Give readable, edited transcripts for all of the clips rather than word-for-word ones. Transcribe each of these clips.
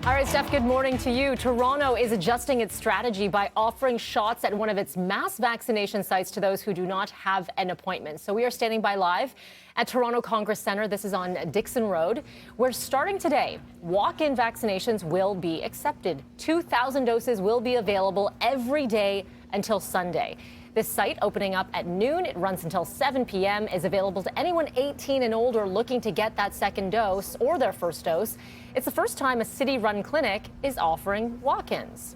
All right, Steph, good morning to you. Toronto is adjusting its strategy by offering shots at one of its mass vaccination sites to those who do not have an appointment. So we are standing by live at Toronto Congress Centre. This is on Dixon Road, where starting today, walk-in vaccinations will be accepted. 2,000 doses will be available every day until Sunday. This site, opening up at noon, it runs until 7 p.m., is available to anyone 18 and older looking to get that second dose or their first dose. It's the first time a city-run clinic is offering walk-ins.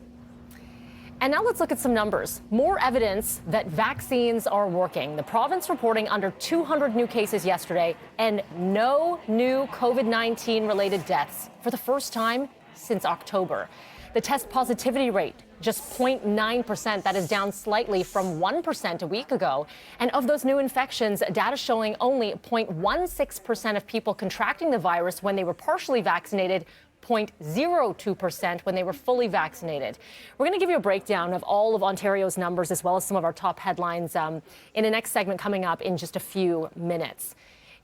And now let's look at some numbers. More evidence that vaccines are working. The province reporting under 200 new cases yesterday and no new COVID-19 related deaths for the first time since October. The test positivity rate, just 0.9%. That is down slightly from 1% a week ago. And of those new infections, data showing only 0.16% of people contracting the virus when they were partially vaccinated, 0.02% when they were fully vaccinated. We're going to give you a breakdown of all of Ontario's numbers as well as some of our top headlines in the next segment coming up in just a few minutes.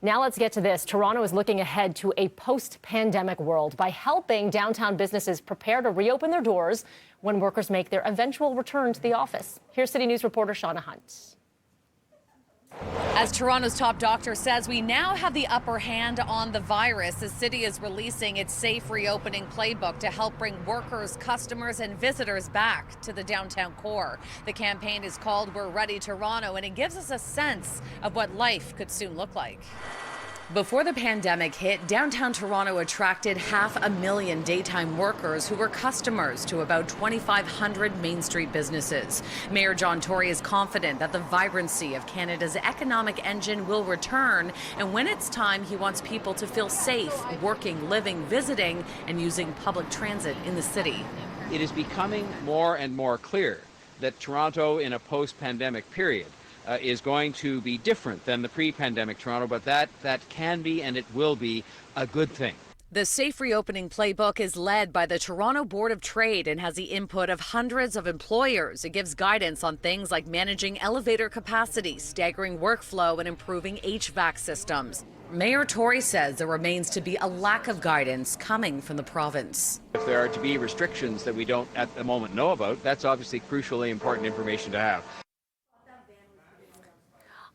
Now let's get to this. Toronto is looking ahead to a post-pandemic world by helping downtown businesses prepare to reopen their doors when workers make their eventual return to the office. Here's CityNews reporter Shauna Hunt. As Toronto's top doctor says, we now have the upper hand on the virus. The city is releasing its safe reopening playbook to help bring workers, customers and visitors back to the downtown core. The campaign is called We're Ready Toronto, and it gives us a sense of what life could soon look like. Before the pandemic hit, downtown Toronto attracted 500,000 daytime workers who were customers to about 2,500 Main Street businesses. Mayor Tory is confident that the vibrancy of Canada's economic engine will return, and when it's time, he wants people to feel safe working, living, visiting, and using public transit in the city. It is becoming more and more clear that Toronto, in a post-pandemic period, is going to be different than the pre-pandemic Toronto, but that can be and it will be a good thing. The Safe Reopening Playbook is led by the Toronto Board of Trade and has the input of hundreds of employers. It gives guidance on things like managing elevator capacity, staggering workflow, and improving HVAC systems. Mayor Tory says there remains to be a lack of guidance coming from the province. If there are to be restrictions that we don't at the moment know about, that's obviously crucially important information to have.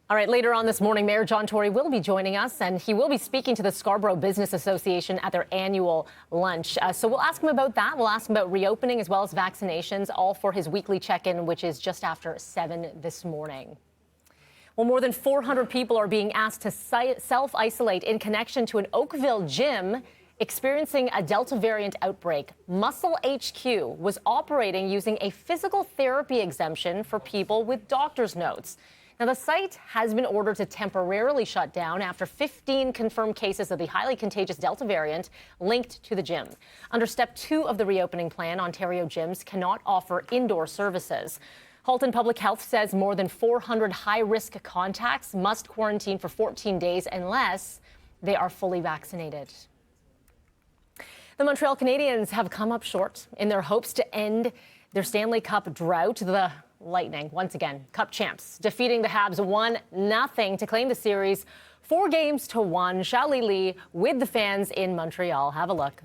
All right, later on this morning, Mayor Tory will be joining us, and he will be speaking to the Scarborough Business Association at their annual lunch. So we'll ask him about that. We'll ask him about reopening as well as vaccinations, all for his weekly check-in, which is just after 7 this morning. Well, more than 400 people are being asked to self-isolate in connection to an Oakville gym experiencing a Delta variant outbreak. Muscle HQ was operating using a physical therapy exemption for people with doctor's notes. Now, the site has been ordered to temporarily shut down after 15 confirmed cases of the highly contagious Delta variant linked to the gym. Under Step 2 of the reopening plan, Ontario gyms cannot offer indoor services. Halton Public Health says more than 400 high-risk contacts must quarantine for 14 days unless they are fully vaccinated. The Montreal Canadiens have come up short in their hopes to end their Stanley Cup drought. The Lightning, once again, Cup champs, defeating the Habs 1-0 to claim the series 4-1. Shally Lee with the fans in Montreal. Have a look.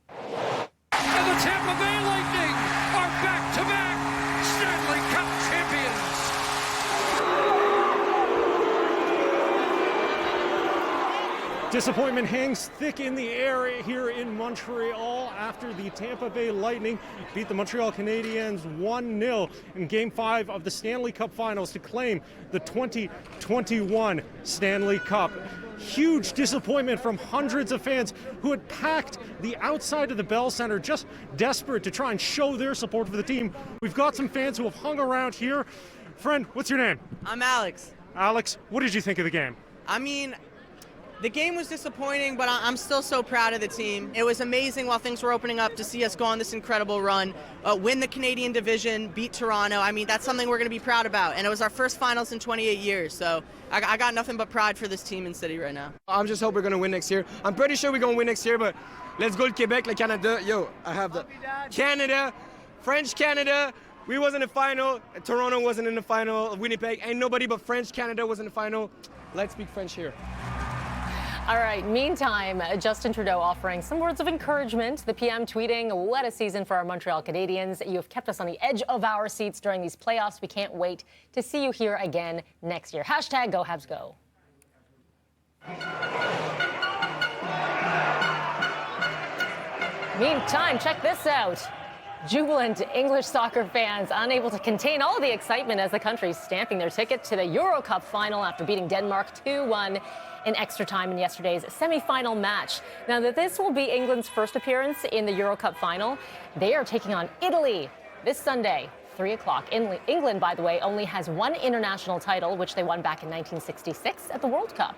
And the Tampa Bay Lightning are back-to-back Stanley Cup champions. Disappointment hangs thick in the air here in Montreal after the Tampa Bay Lightning beat the Montreal Canadiens 1-0 in Game 5 of the Stanley Cup Finals to claim the 2021 Stanley Cup. Huge disappointment from hundreds of fans who had packed the outside of the Bell Centre, just desperate to try and show their support for the team. We've got some fans who have hung around here. Friend, what's your name? I'm Alex. Alex, what did you think of the game? I mean, the game was disappointing, but I'm still so proud of the team. It was amazing while things were opening up to see us go on this incredible run, win the Canadian division, beat Toronto. I mean, that's something we're going to be proud about. And it was our first finals in 28 years. So I got nothing but pride for this team in City right now. I'm just hope we're going to win next year. I'm pretty sure we're going to win next year, but let's go to Quebec, like Canada. Yo, I have the Canada, French Canada. We wasn't in the final. Toronto wasn't in the final. Winnipeg, ain't nobody but French Canada was in the final. Let's speak French here. All right, meantime, Justin Trudeau offering some words of encouragement. The PM tweeting, "What a season for our Montreal Canadiens. You have kept us on the edge of our seats during these playoffs. We can't wait to see you here again next year. Hashtag Go Habs Go." Meantime, check this out. Jubilant English soccer fans unable to contain all the excitement as the country's stamping their ticket to the Euro Cup final after beating Denmark 2-1 in extra time in yesterday's semi-final match. Now that this will be England's first appearance in the Euro Cup final, they are taking on Italy this Sunday, 3 o'clock. England, by the way, only has one international title, which they won back in 1966 at the World Cup.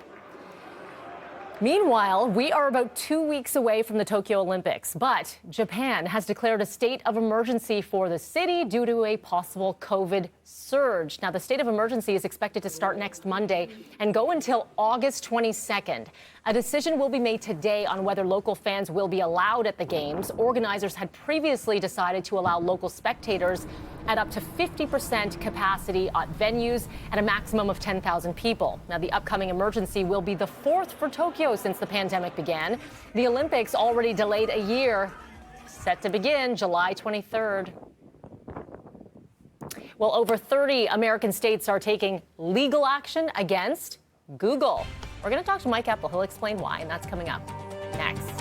Meanwhile, we are about 2 weeks away from the Tokyo Olympics, but Japan has declared a state of emergency for the city due to a possible COVID surge. Now, the state of emergency is expected to start next Monday and go until August 22nd. A decision will be made today on whether local fans will be allowed at the games. Organizers had previously decided to allow local spectators at up to 50% capacity at venues and a maximum of 10,000 people. Now, the upcoming emergency will be the fourth for Tokyo since the pandemic began. The Olympics already delayed a year, set to begin July 23rd. Well, over 30 American states are taking legal action against Google. We're going to talk to Mike Epple. He'll explain why, and that's coming up next.